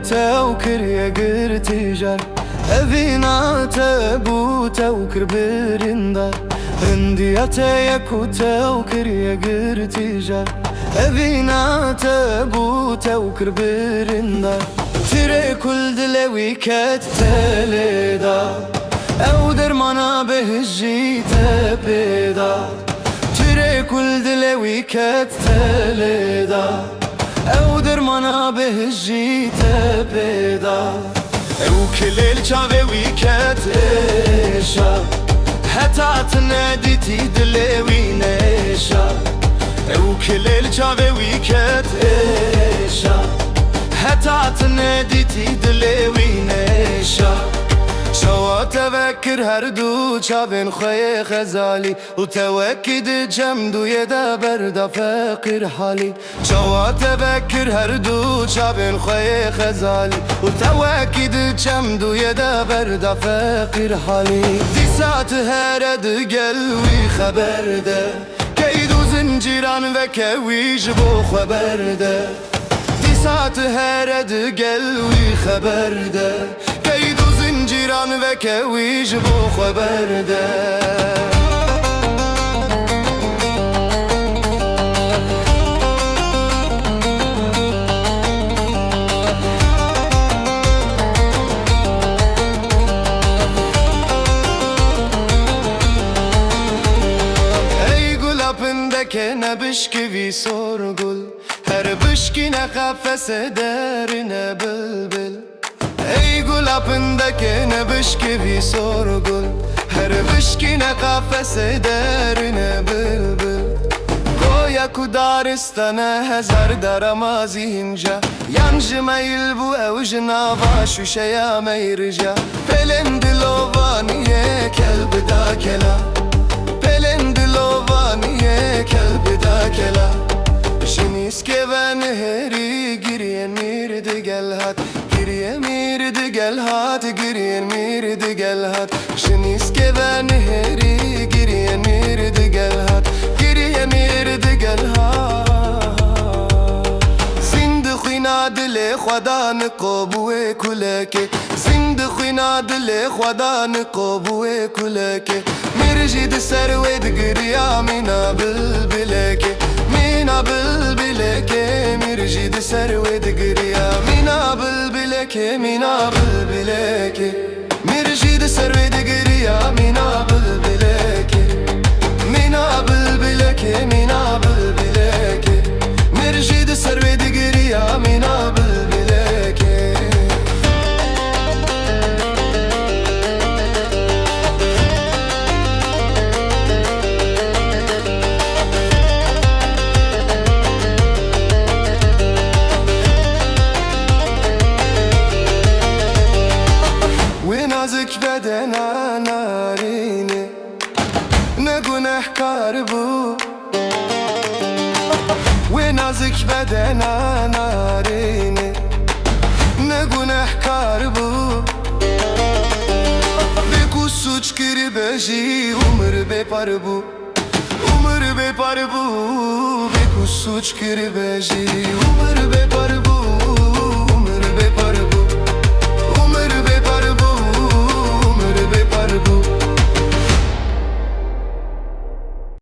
وكريا قرتجر أفينا تبوتا وكربرندا رندياتا يكوتا وكريا قرتجر أفينا تبوتا وكربرندا تري كل دلوي كات تلدا أو درمانا بهجي تبدا تري كل دلوي كات تلدا أو درمانا بهجي تبدا أو كل الشعبي كات إيشا حتى تناديتي دلوي نيشا أو كل الشعبي كات إيشا حتى تناديتي دلوي نيشا شو تفكر هردو شابن خوي خزالي وتوكد جمدو يدا بردا فقر حالي شو تفكر هردو شابن خوي خزالي وتوكد جمدو يدا بردا فقر حالي دي ساعت هرد قلوي خبر ده كيدو زنجيران وكويج بو خبر ده دي ساعت هرد قلوي خبر ده كيدو زنجيران وكويج بو خبر ده اي قلبندك نبشكي في sorgul her bışkine kafese derine bülbül ey gulapındaki ne bışkivi sorgul her bışkine kafese derine bülbül Goya kudaristana hezar darama zihinca Yancı meyil bu evjina vaşu şeya meyrja Pelendilovaniye kelbida kela Pelendilovaniye kelbida kela Şiniske ben heri giriyen mirdi gel hat Giriye mirdi gel hat Giriye mirdi gel hat Şiniske ben heri giriye mirdi gel hat Giriye mirdi gel hat Zind khina dil khuda nqobu kulake Zind khina dil khuda nqobu kulake Mirjid serwed giriya mina bilbilake Mina bilbilake mirjid serwed giriya Mina bilbilake mina bilbilake mirjid serwed giriya Mina bilbilake Mina bilbilake mina bilbilake mirjid serwed giriya Mina bilbilake nazik bedena narini Ne günahkar bu Ve nazik bedena narini Ne günahkar bu Beku suç kiri beji umr bepar bu Umr bepar bu Beku suç kiri beji umr bepar bu